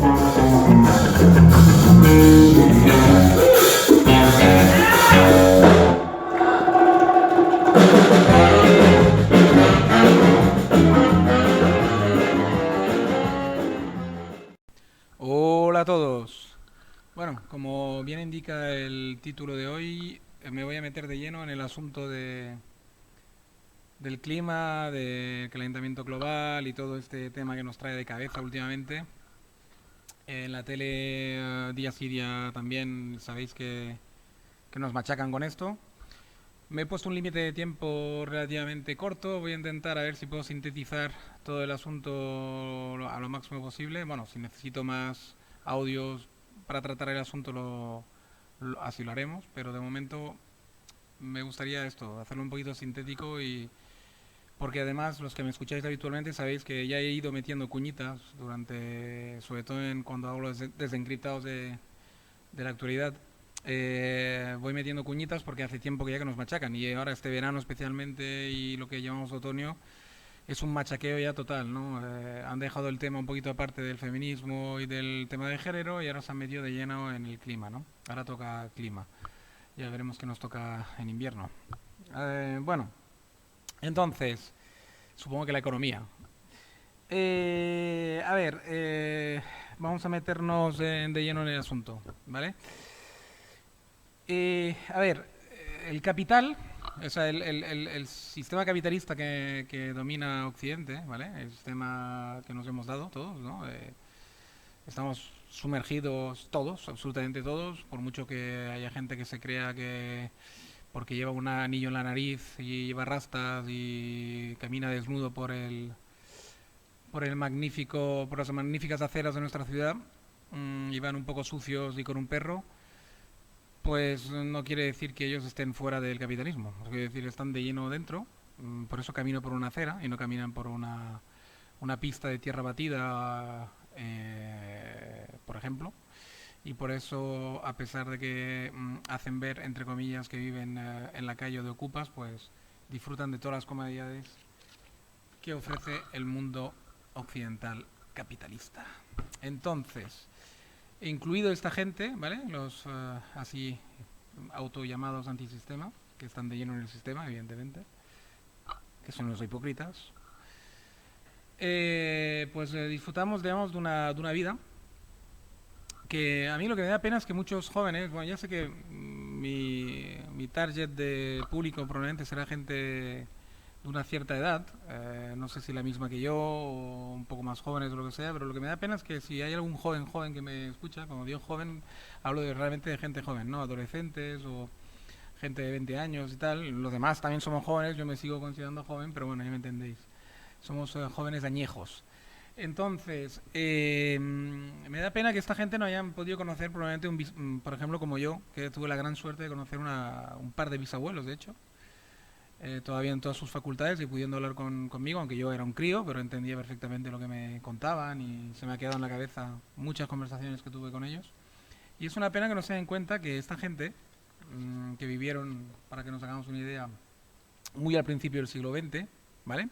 Hola a todos. Bueno, como bien indica el título de hoy, me voy a meter de lleno en el asunto del clima, del calentamiento global y todo este tema que nos trae de cabeza últimamente. En la tele, día sí día también, sabéis que nos machacan con esto. Me he puesto un límite de tiempo relativamente corto. Voy a intentar a ver si puedo sintetizar todo el asunto a lo máximo posible. Bueno, si necesito más audios para tratar el asunto, así lo haremos. Pero de momento me gustaría esto, hacerlo un poquito sintético y porque además los que me escucháis habitualmente sabéis que ya he ido metiendo cuñitas durante, sobre todo cuando hablo desencriptados de la actualidad. Voy metiendo cuñitas porque hace tiempo que ya que nos machacan y ahora este verano especialmente y lo que llamamos otoño es un machaqueo ya total, ¿no? Han dejado el tema un poquito aparte del feminismo y del tema de género y ahora se han metido de lleno en el clima, ¿no? Ahora toca clima, ya veremos qué nos toca en invierno. Bueno, entonces, supongo que la economía. A ver, vamos a meternos de lleno en el asunto, ¿vale? A ver, el capital, o sea, el sistema capitalista que domina Occidente, ¿vale? El sistema que nos hemos dado todos, ¿no? Estamos sumergidos todos, absolutamente todos, por mucho que haya gente que se crea que porque lleva un anillo en la nariz y lleva rastas y camina desnudo por las magníficas aceras de nuestra ciudad, y van un poco sucios y con un perro, pues no quiere decir que ellos estén fuera del capitalismo. Quiere decir, están de lleno dentro. Por eso camino por una acera y no caminan por una pista de tierra batida, por ejemplo. Y por eso, a pesar de que hacen ver, entre comillas, que viven en la calle o de ocupas, pues disfrutan de todas las comodidades que ofrece el mundo occidental capitalista. Entonces, incluido esta gente, ¿vale? Los así autollamados antisistema, que están de lleno en el sistema, evidentemente, que son los hipócritas, pues disfrutamos, digamos, de una vida que a mí lo que me da pena es que muchos jóvenes, bueno, ya sé que mi target de público probablemente será gente de una cierta edad, no sé si la misma que yo o un poco más jóvenes o lo que sea, pero lo que me da pena es que si hay algún joven que me escucha, como digo joven, hablo realmente de gente joven, ¿no? Adolescentes o gente de 20 años y tal. Los demás también somos jóvenes, yo me sigo considerando joven, pero bueno, ya me entendéis. Somos jóvenes añejos. Entonces, me da pena que esta gente no hayan podido conocer probablemente, por ejemplo, como yo, que tuve la gran suerte de conocer un par de bisabuelos, de hecho, todavía en todas sus facultades y pudiendo hablar conmigo, aunque yo era un crío, pero entendía perfectamente lo que me contaban y se me ha quedado en la cabeza muchas conversaciones que tuve con ellos. Y es una pena que no se den cuenta que esta gente, que vivieron, para que nos hagamos una idea, muy al principio del siglo XX, ¿vale?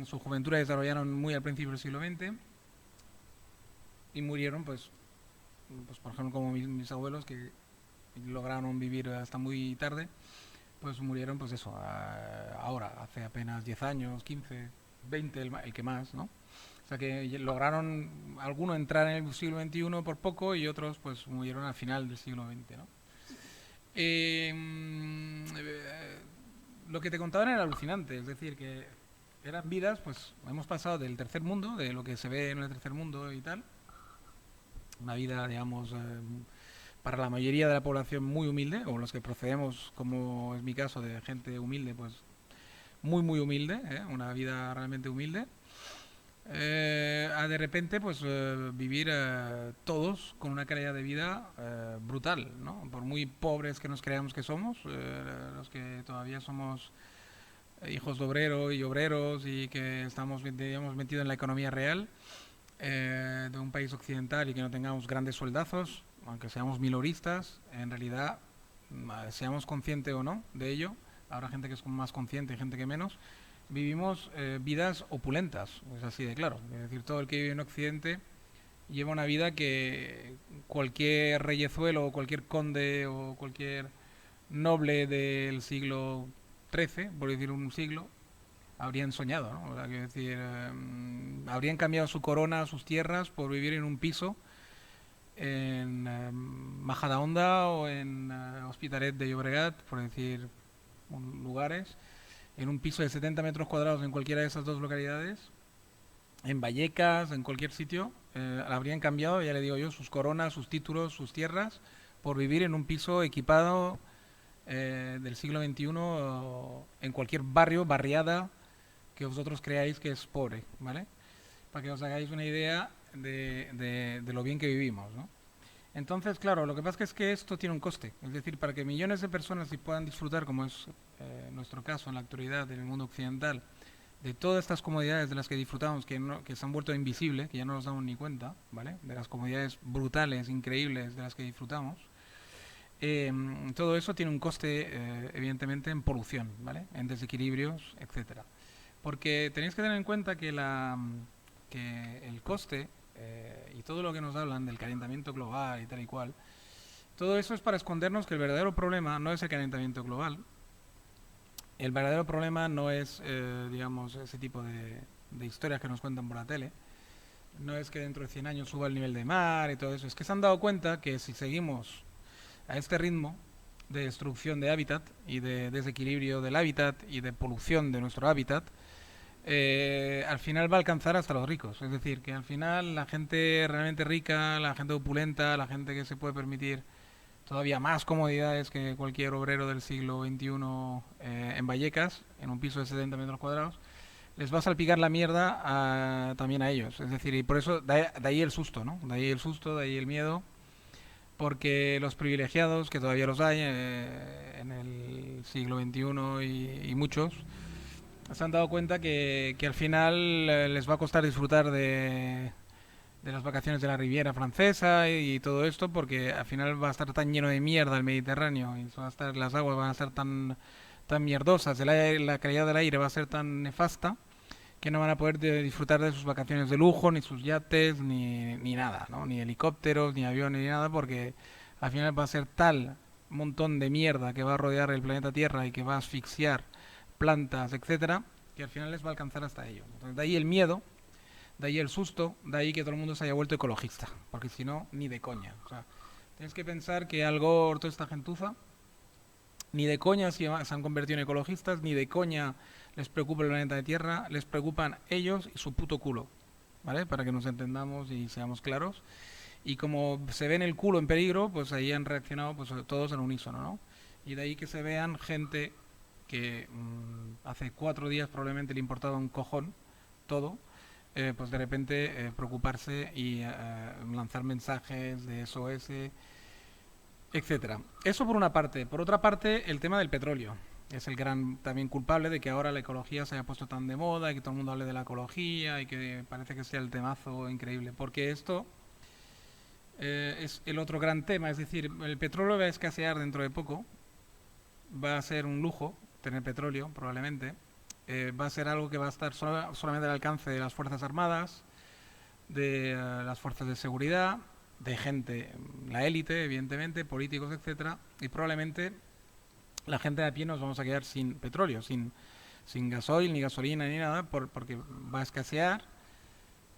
Su juventud la desarrollaron muy al principio del siglo XX y murieron, pues por ejemplo, como mis abuelos que lograron vivir hasta muy tarde, pues murieron, pues eso, ahora, hace apenas 10 años, 15, 20, el que más, ¿no? O sea que lograron algunos entrar en el siglo XXI por poco y otros pues murieron al final del siglo XX, ¿no? Lo que te contaban era alucinante, es decir, que eran vidas, pues hemos pasado del tercer mundo, de lo que se ve en el tercer mundo y tal, una vida, digamos, para la mayoría de la población muy humilde, o los que procedemos, como es mi caso, de gente humilde, pues muy humilde, una vida realmente humilde, a de repente pues vivir todos con una calidad de vida brutal, ¿no? Por muy pobres que nos creamos que somos, los que todavía somos hijos de obrero y obreros y que estamos, digamos, metidos en la economía real de un país occidental y que no tengamos grandes sueldazos, aunque seamos minoristas, en realidad, seamos conscientes o no de ello, habrá gente que es más consciente y gente que menos, vivimos vidas opulentas, es así de claro. Es decir, todo el que vive en Occidente lleva una vida que cualquier reyezuelo o cualquier conde o cualquier noble del siglo XIII, por decir un siglo, habrían soñado, ¿no? O sea, quiero decir, habrían cambiado su corona, sus tierras, por vivir en un piso en Majadahonda o en Hospitalet de Llobregat, por decir lugares, en un piso de 70 metros cuadrados en cualquiera de esas dos localidades, en Vallecas, en cualquier sitio, habrían cambiado, ya le digo yo, sus coronas, sus títulos, sus tierras, por vivir en un piso equipado del siglo XXI en cualquier barrio, barriada que vosotros creáis que es pobre, ¿vale? Para que os hagáis una idea de lo bien que vivimos, ¿no? Entonces, claro, lo que pasa es que esto tiene un coste. Es decir, para que millones de personas puedan disfrutar, como es nuestro caso en la actualidad en el mundo occidental, de todas estas comodidades de las que disfrutamos, que se han vuelto invisibles, que ya no nos damos ni cuenta, ¿vale? De las comodidades brutales, increíbles de las que disfrutamos, todo eso tiene un coste, evidentemente, en polución, ¿vale? En desequilibrios, etcétera. Porque tenéis que tener en cuenta que el coste y todo lo que nos hablan del calentamiento global y tal y cual, todo eso es para escondernos que el verdadero problema no es el calentamiento global, el verdadero problema no es, digamos, ese tipo de historias que nos cuentan por la tele, no es que dentro de 100 años suba el nivel de mar y todo eso, es que se han dado cuenta que si seguimos a este ritmo de destrucción de hábitat y de desequilibrio del hábitat y de polución de nuestro hábitat, al final va a alcanzar hasta los ricos. Es decir, que al final la gente realmente rica, la gente opulenta, la gente que se puede permitir todavía más comodidades que cualquier obrero del siglo XXI en Vallecas, en un piso de 70 metros cuadrados, les va a salpicar la mierda también a ellos. Es decir, y por eso de ahí el susto, ¿no? De ahí el susto, de ahí el miedo, porque los privilegiados, que todavía los hay en el siglo XXI y muchos, se han dado cuenta que al final les va a costar disfrutar de las vacaciones de la Riviera Francesa y todo esto, porque al final va a estar tan lleno de mierda el Mediterráneo y va a estar, las aguas van a estar tan mierdosas, la calidad del aire va a ser tan nefasta que no van a poder disfrutar de sus vacaciones de lujo, ni sus yates, ni nada, ¿no? Ni helicópteros, ni aviones, ni nada, porque al final va a ser tal montón de mierda que va a rodear el planeta Tierra y que va a asfixiar plantas, etcétera, que al final les va a alcanzar hasta ello. Entonces, de ahí el miedo, de ahí el susto, de ahí que todo el mundo se haya vuelto ecologista, porque si no, ni de coña. O sea, tienes que pensar que Al Gore, toda esta gentuza, ni de coña se han convertido en ecologistas, ni de coña les preocupa el planeta de Tierra, les preocupan ellos y su puto culo, ¿vale? Para que nos entendamos y seamos claros. Y como se ven el culo en peligro, pues ahí han reaccionado pues todos en unísono, ¿no? Y de ahí que se vean gente que hace 4 días probablemente le importaba un cojón todo, pues de repente preocuparse y lanzar mensajes de SOS, etcétera. Eso por una parte. Por otra parte, el tema del petróleo. Es el gran también culpable de que ahora la ecología se haya puesto tan de moda y que todo el mundo hable de la ecología y que parece que sea el temazo increíble. Porque esto es el otro gran tema. Es decir, el petróleo va a escasear dentro de poco. Va a ser un lujo tener petróleo, probablemente. Va a ser algo que va a estar solamente al alcance de las Fuerzas Armadas, de las fuerzas de seguridad, de gente, la élite, evidentemente, políticos, etcétera, y probablemente la gente de a pie nos vamos a quedar sin petróleo, sin gasoil, ni gasolina, ni nada, porque va a escasear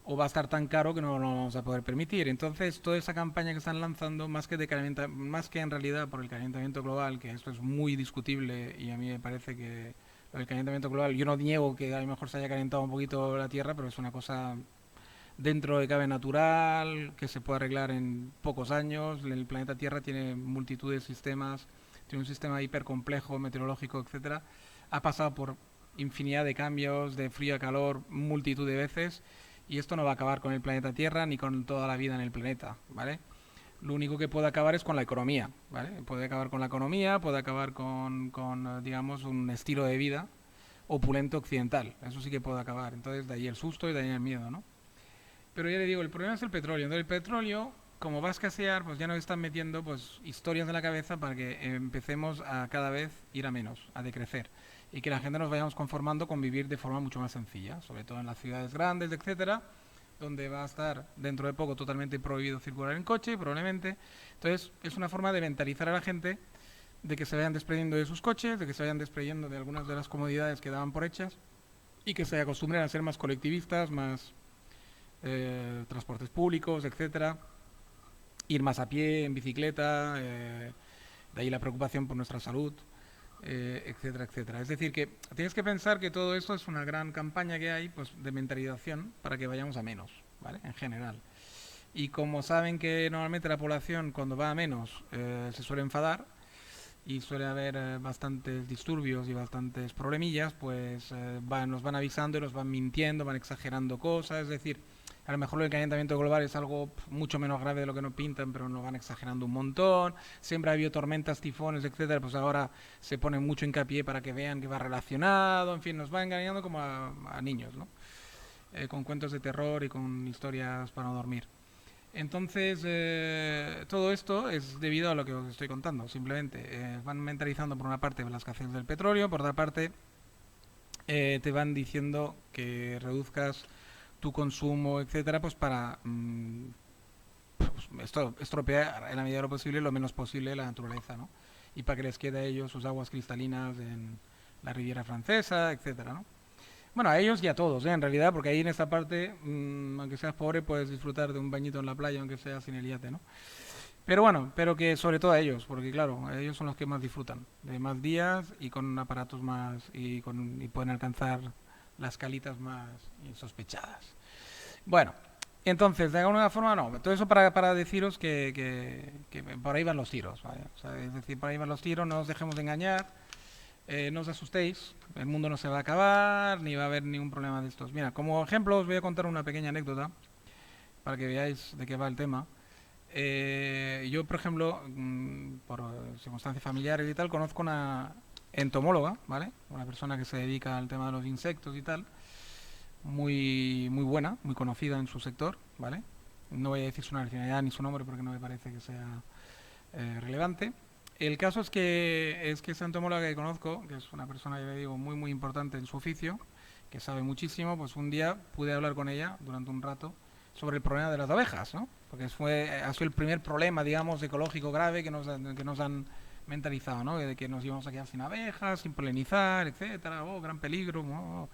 o va a estar tan caro que no lo vamos a poder permitir. Entonces, toda esa campaña que están lanzando, más que en realidad por el calentamiento global, que esto es muy discutible y a mí me parece que el calentamiento global, yo no niego que a lo mejor se haya calentado un poquito la Tierra, pero es una cosa dentro de cabe natural, que se puede arreglar en pocos años. El planeta Tierra tiene multitud de sistemas, tiene un sistema hipercomplejo, meteorológico, etcétera. Ha pasado por infinidad de cambios, de frío a calor, multitud de veces, y esto no va a acabar con el planeta Tierra ni con toda la vida en el planeta, ¿vale? Lo único que puede acabar es con la economía, ¿vale? Puede acabar con la economía, puede acabar con digamos, un estilo de vida opulento occidental. Eso sí que puede acabar. Entonces, de ahí el susto y de ahí el miedo, ¿no? Pero ya le digo, el problema es el petróleo. Entonces el petróleo, como va a escasear, pues ya nos están metiendo pues historias en la cabeza para que empecemos a cada vez ir a menos, a decrecer. y que la gente nos vayamos conformando con vivir de forma mucho más sencilla, sobre todo en las ciudades grandes, etcétera, donde va a estar dentro de poco totalmente prohibido circular en coche, probablemente. Entonces, es una forma de mentalizar a la gente de que se vayan desprendiendo de sus coches, de que se vayan desprendiendo de algunas de las comodidades que daban por hechas y que se acostumbren a ser más colectivistas, más transportes públicos, etcétera, ir más a pie, en bicicleta, de ahí la preocupación por nuestra salud, etcétera, etcétera. Es decir, que tienes que pensar que todo esto es una gran campaña que hay, pues, de mentalización para que vayamos a menos, ¿vale? En general. Y como saben que normalmente la población cuando va a menos se suele enfadar y suele haber bastantes disturbios y bastantes problemillas, pues nos van avisando y nos van mintiendo, van exagerando cosas, es decir, a lo mejor el calentamiento global es algo mucho menos grave de lo que nos pintan, pero nos van exagerando un montón. Siempre ha habido tormentas, tifones, etcétera, pues ahora se pone mucho hincapié para que vean que va relacionado, en fin, nos va engañando como a niños, ¿no? Con cuentos de terror y con historias para no dormir. Entonces, todo esto es debido a lo que os estoy contando, simplemente. Van mentalizando por una parte la escasez del petróleo, por otra parte te van diciendo que reduzcas tu consumo, etcétera, pues para pues, estropear en la medida de lo posible, lo menos posible, la naturaleza, ¿no? Y para que les quede a ellos sus aguas cristalinas en la Riviera Francesa, etcétera, ¿no? Bueno, a ellos y a todos, en realidad, porque ahí en esta parte, aunque seas pobre, puedes disfrutar de un bañito en la playa, aunque sea sin el yate, ¿no? Pero bueno, pero que sobre todo a ellos, porque claro, ellos son los que más disfrutan, de más días y con aparatos más, y pueden alcanzar las calitas más insospechadas. Bueno, entonces, de alguna forma no, todo eso para deciros que por ahí van los tiros, ¿vale? O sea, es decir, por ahí van los tiros, no os dejemos de engañar. No os asustéis, el mundo no se va a acabar, ni va a haber ningún problema de estos. Mira, como ejemplo os voy a contar una pequeña anécdota para que veáis de qué va el tema. Yo, por ejemplo, por circunstancias familiares y tal, conozco una entomóloga, ¿vale? Una persona que se dedica al tema de los insectos y tal, muy buena, muy conocida en su sector, ¿vale? No voy a decir su nacionalidad ni su nombre porque no me parece que sea relevante. El caso es que esa entomóloga que conozco, que es una persona, ya le digo, muy importante en su oficio, que sabe muchísimo, pues un día pude hablar con ella durante un rato sobre el problema de las abejas, ¿no? Porque ha sido el primer problema, digamos, ecológico grave que nos han mentalizado, ¿no? De que nos íbamos a quedar sin abejas, sin polinizar, etcétera, gran peligro, oh.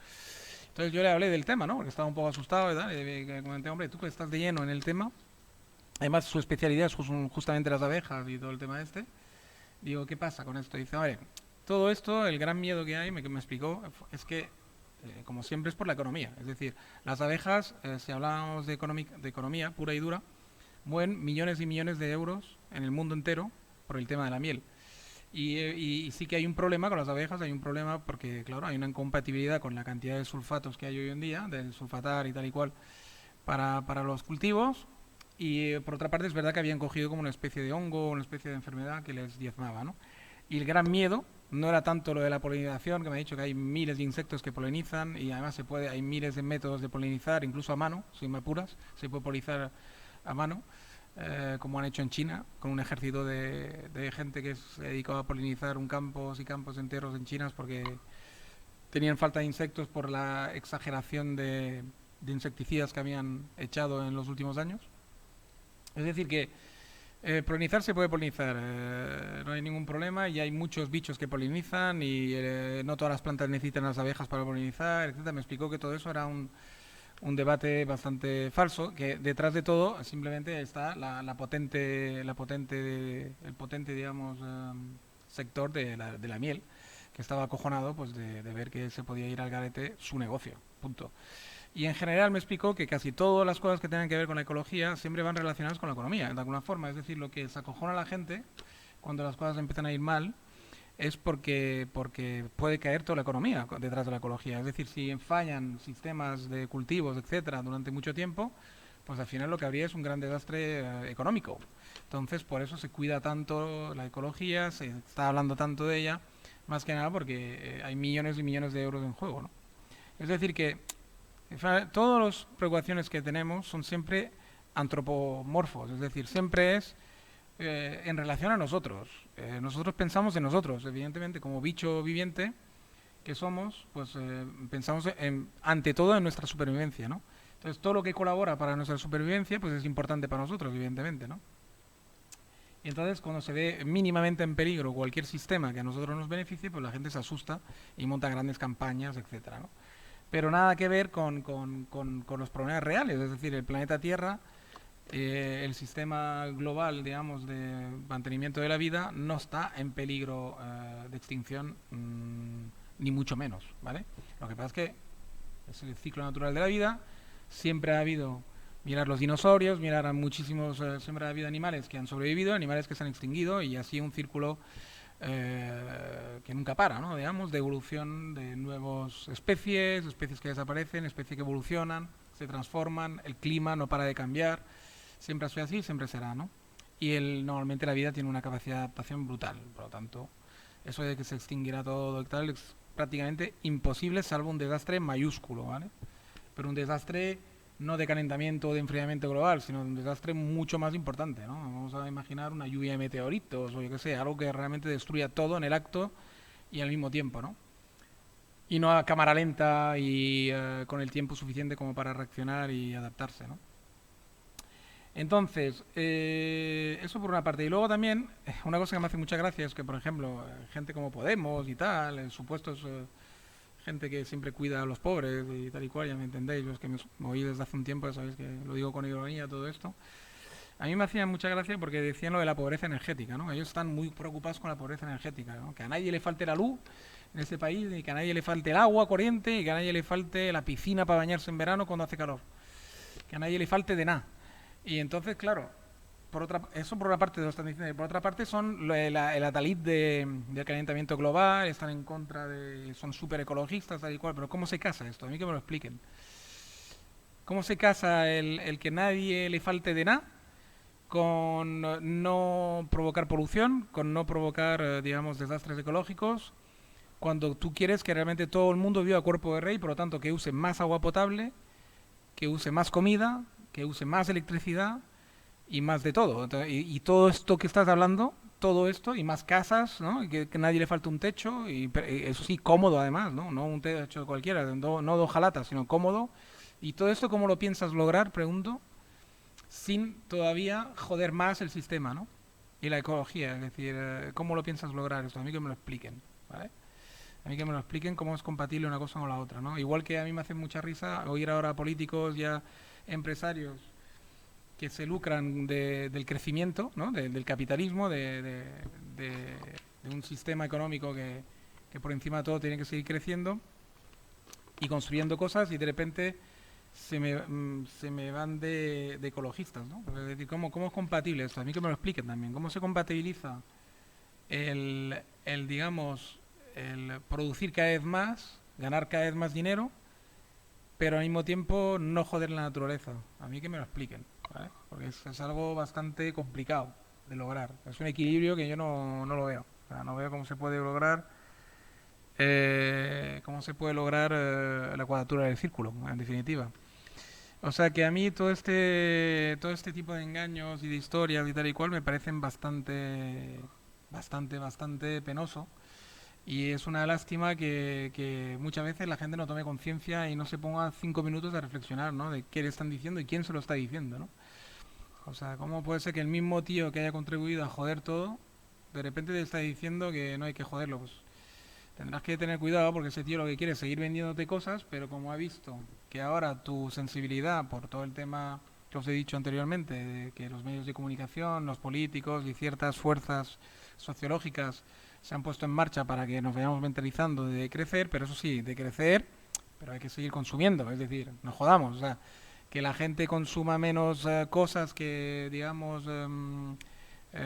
Entonces yo le hablé del tema, ¿no? Porque estaba un poco asustado y tal, y le comenté, hombre, tú que estás de lleno en el tema, además su especialidad es justamente las abejas y todo el tema este. Digo, ¿qué pasa con esto? Dice, vale, todo esto, el gran miedo que hay, que me explicó, es que, como siempre, es por la economía. Es decir, las abejas, si hablamos de economía pura y dura, mueven millones y millones de euros en el mundo entero por el tema de la miel. Y sí que hay un problema con las abejas, hay un problema porque, claro, hay una incompatibilidad con la cantidad de sulfatos que hay hoy en día, del sulfatar y tal y cual, para los cultivos. Y por otra parte es verdad que habían cogido como una especie de hongo, una especie de enfermedad que les diezmaba, ¿no? Y el gran miedo no era tanto lo de la polinización, que me ha dicho que hay miles de insectos que polinizan y además hay miles de métodos de polinizar, incluso a mano, si me apuras, se puede polinizar a mano, como han hecho en China, con un ejército de gente que se dedicó a polinizar campos y campos enteros en China porque tenían falta de insectos por la exageración de insecticidas que habían echado en los últimos años. Es decir que polinizar se puede polinizar, no hay ningún problema y hay muchos bichos que polinizan y no todas las plantas necesitan las abejas para polinizar, etcétera. Me explicó que todo eso era un debate bastante falso, que detrás de todo simplemente está el potente, digamos, sector de la miel, que estaba acojonado pues de ver que se podía ir al garete su negocio, punto. Y en general me explicó que casi todas las cosas que tengan que ver con la ecología siempre van relacionadas con la economía, de alguna forma. Es decir, lo que se acojona a la gente cuando las cosas empiezan a ir mal es porque puede caer toda la economía detrás de la ecología. Es decir, si fallan sistemas de cultivos, etcétera, durante mucho tiempo, pues al final lo que habría es un gran desastre económico. Entonces, por eso se cuida tanto la ecología, se está hablando tanto de ella, más que nada porque hay millones y millones de euros en juego, ¿no? Es decir, que todas las preocupaciones que tenemos son siempre antropomorfos, es decir, siempre es en relación a nosotros. Nosotros pensamos en nosotros, evidentemente, como bicho viviente, que somos, pues pensamos ante todo en nuestra supervivencia, ¿no? Entonces todo lo que colabora para nuestra supervivencia, pues es importante para nosotros, evidentemente, ¿no? Y entonces cuando se ve mínimamente en peligro cualquier sistema que a nosotros nos beneficie, pues la gente se asusta y monta grandes campañas, etcétera, ¿no? Pero nada que ver con los problemas reales, es decir, el planeta Tierra, el sistema global, digamos, de mantenimiento de la vida no está en peligro de extinción, ni mucho menos, ¿vale? Lo que pasa es que es el ciclo natural de la vida, siempre ha habido, mirar los dinosaurios, mirar a muchísimos, siempre ha habido animales que han sobrevivido, animales que se han extinguido y así un círculo que nunca para, ¿no? Digamos, de evolución de nuevas especies, especies que desaparecen, especies que evolucionan, se transforman, el clima no para de cambiar, siempre ha sido así, siempre será, ¿no? Y normalmente la vida tiene una capacidad de adaptación brutal, por lo tanto, eso de que se extinguirá todo y tal es prácticamente imposible salvo un desastre mayúsculo, ¿vale? Pero un desastre no de calentamiento o de enfriamiento global, sino un desastre mucho más importante, ¿no? Vamos a imaginar una lluvia de meteoritos o yo que sé, algo que realmente destruya todo en el acto y al mismo tiempo, ¿no? Y no a cámara lenta y con el tiempo suficiente como para reaccionar y adaptarse, ¿no? Entonces, eso por una parte. Y luego también, una cosa que me hace mucha gracia es que, por ejemplo, gente como Podemos y tal, supuestos gente que siempre cuida a los pobres y tal y cual, ya me entendéis, los que me oí desde hace un tiempo, ya sabéis que lo digo con ironía todo esto. A mí me hacía mucha gracia porque decían lo de la pobreza energética, ¿no? Ellos están muy preocupados con la pobreza energética, ¿no? Que a nadie le falte la luz en este país, y que a nadie le falte el agua corriente, y que a nadie le falte la piscina para bañarse en verano cuando hace calor. Que a nadie le falte de nada. Y entonces, claro, eso por una parte lo están diciendo, y por otra parte son el adalid del calentamiento global, están en contra de, son súper ecologistas, tal y cual, pero ¿cómo se casa esto? A mí que me lo expliquen. ¿Cómo se casa el que nadie le falte de nada con no provocar polución, con no provocar, digamos, desastres ecológicos, cuando tú quieres que realmente todo el mundo viva a cuerpo de rey, por lo tanto que use más agua potable, que use más comida, que use más electricidad y más de todo. Y todo esto que estás hablando, todo esto y más casas, ¿no? Y que nadie le falte un techo y eso sí, cómodo además, ¿no? No un techo cualquiera, no de hojalata, sino cómodo. Y todo esto, ¿cómo lo piensas lograr? Pregunto, sin todavía joder más el sistema, ¿no? Y la ecología, es decir, ¿cómo lo piensas lograr esto? A mí que me lo expliquen, ¿vale? A mí que me lo expliquen cómo es compatible una cosa con la otra, ¿no? Igual que a mí me hace mucha risa oír ahora a políticos ya empresarios que se lucran del crecimiento, ¿no? Del capitalismo, de un sistema económico que por encima de todo tiene que seguir creciendo y construyendo cosas y de repente se me van de ecologistas, ¿no? Es decir, ¿cómo es compatible esto? A mí que me lo expliquen también. ¿Cómo se compatibiliza digamos, el producir cada vez más, ganar cada vez más dinero, pero al mismo tiempo no joder la naturaleza? A mí que me lo expliquen, ¿vale? Porque es algo bastante complicado de lograr. Es un equilibrio que yo no lo veo. O sea, no veo cómo se puede lograr la cuadratura del círculo, en definitiva. O sea que a mí todo este tipo de engaños y de historias y tal y cual me parecen bastante penoso. Y es una lástima que muchas veces la gente no tome conciencia y no se ponga 5 minutos a reflexionar, ¿no? De qué le están diciendo y quién se lo está diciendo, ¿no? O sea, ¿cómo puede ser que el mismo tío que haya contribuido a joder todo, de repente te está diciendo que no hay que joderlo? Pues tendrás que tener cuidado porque ese tío lo que quiere es seguir vendiéndote cosas, pero como ha visto que ahora tu sensibilidad por todo el tema que os he dicho anteriormente, de que los medios de comunicación, los políticos y ciertas fuerzas sociológicas se han puesto en marcha para que nos vayamos mentalizando de crecer, pero eso sí, de crecer, pero hay que seguir consumiendo, es decir, no jodamos, o sea, que la gente consuma menos cosas que, digamos,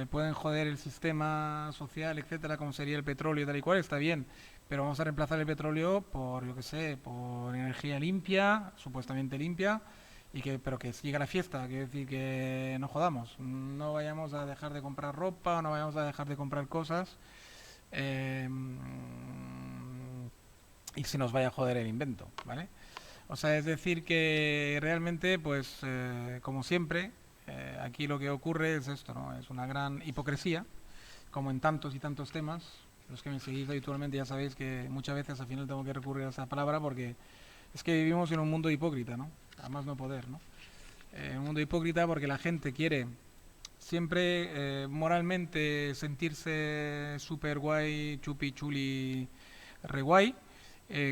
pueden joder el sistema social, etcétera, como sería el petróleo tal y cual, está bien, pero vamos a reemplazar el petróleo por, yo qué sé, por energía limpia, supuestamente limpia, pero que siga la fiesta, que decir que no jodamos, no vayamos a dejar de comprar ropa, no vayamos a dejar de comprar cosas eh, y se nos vaya a joder el invento, ¿vale? O sea, es decir que realmente, pues, como siempre, aquí lo que ocurre es esto, ¿no? Es una gran hipocresía, como en tantos y tantos temas, Los que me seguís habitualmente ya sabéis que muchas veces al final tengo que recurrir a esa palabra porque es que vivimos en un mundo hipócrita, ¿no? A más no poder, ¿no? Un mundo hipócrita porque la gente quiere siempre moralmente sentirse super guay, chupi chuli, re guay,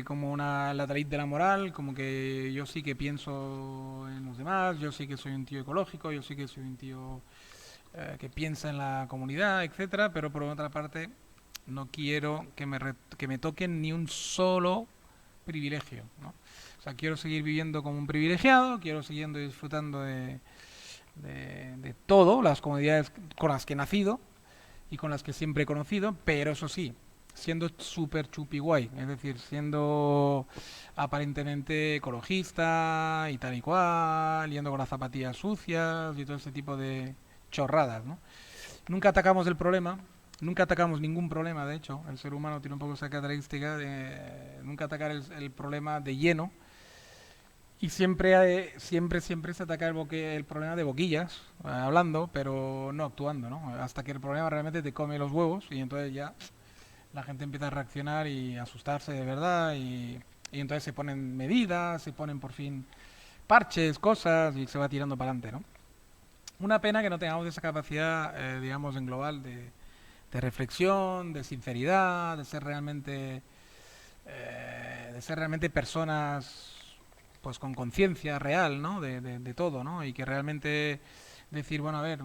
como una lateral de la moral, como que yo sí que pienso en los demás, yo sí que soy un tío ecológico, yo sí que soy un tío que piensa en la comunidad, etcétera, pero por otra parte no quiero que me toquen ni un solo privilegio, ¿no? O sea, quiero seguir viviendo como un privilegiado, quiero seguir disfrutando de todo, las comodidades con las que he nacido y con las que siempre he conocido, pero eso sí, siendo súper chupi guay, es decir, siendo aparentemente ecologista y tal y cual, yendo con las zapatillas sucias y todo ese tipo de chorradas, ¿no? Nunca atacamos el problema, nunca atacamos ningún problema, de hecho, el ser humano tiene un poco esa característica de nunca atacar el problema de lleno y siempre se ataca el problema de boquillas, hablando, pero no actuando, ¿no? Hasta que el problema realmente te come los huevos y entonces ya la gente empieza a reaccionar y a asustarse de verdad y entonces se ponen medidas, se ponen por fin parches, cosas y se va tirando para adelante, ¿no? Una pena que no tengamos esa capacidad, digamos, en global de reflexión, de sinceridad, de ser realmente personas pues con conciencia real, ¿no? De todo, ¿no? Y que realmente decir, bueno, a ver,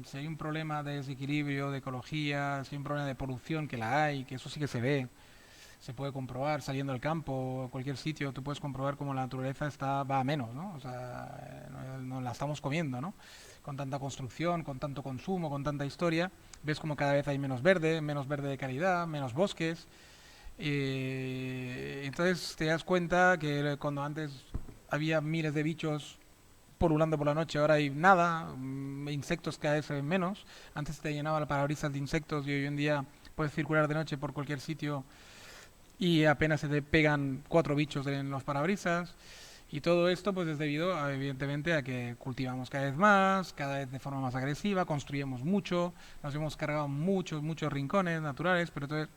si hay un problema de desequilibrio, de ecología, si hay un problema de polución, que la hay, que eso sí que se ve, se puede comprobar saliendo al campo, cualquier sitio, tú puedes comprobar cómo la naturaleza va a menos, ¿no? O sea, no la estamos comiendo, ¿no? Con tanta construcción, con tanto consumo, con tanta historia, ves como cada vez hay menos verde de calidad, menos bosques, y entonces te das cuenta que cuando antes había miles de bichos pululando por la noche, ahora hay nada, insectos cada vez se ven menos. Antes te llenaba el parabrisas de insectos y hoy en día puedes circular de noche por cualquier sitio y apenas se te pegan cuatro bichos en los parabrisas. Y todo esto pues es debido evidentemente a que cultivamos cada vez de forma más agresiva, construimos mucho, nos hemos cargado muchos rincones naturales, pero entonces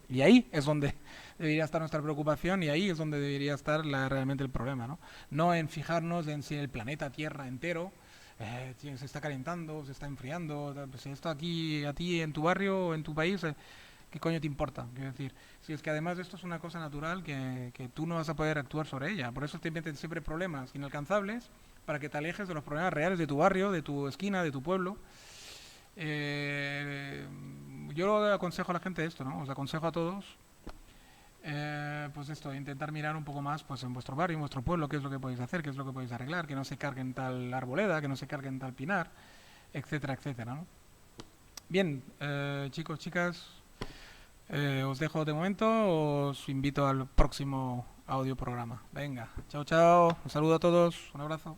y ahí es donde debería estar nuestra preocupación y ahí es donde debería estar realmente el problema, ¿no? No en fijarnos en si el planeta Tierra entero se está calentando, se está enfriando, si esto aquí a ti en tu barrio o en tu país, ¿qué coño te importa? Quiero decir, si es que además esto es una cosa natural que tú no vas a poder actuar sobre ella, por eso te meten siempre problemas inalcanzables para que te alejes de los problemas reales de tu barrio, de tu esquina, de tu pueblo. Eh, yo aconsejo a la gente esto, ¿no? Os aconsejo a todos, pues esto, intentar mirar un poco más pues en vuestro barrio, en vuestro pueblo, qué es lo que podéis hacer, qué es lo que podéis arreglar, que no se carguen tal arboleda, que no se carguen tal pinar, etcétera, etcétera, ¿no? Bien, chicos, chicas, os dejo de momento, os invito al próximo audio programa. Venga, chao, chao, un saludo a todos, un abrazo.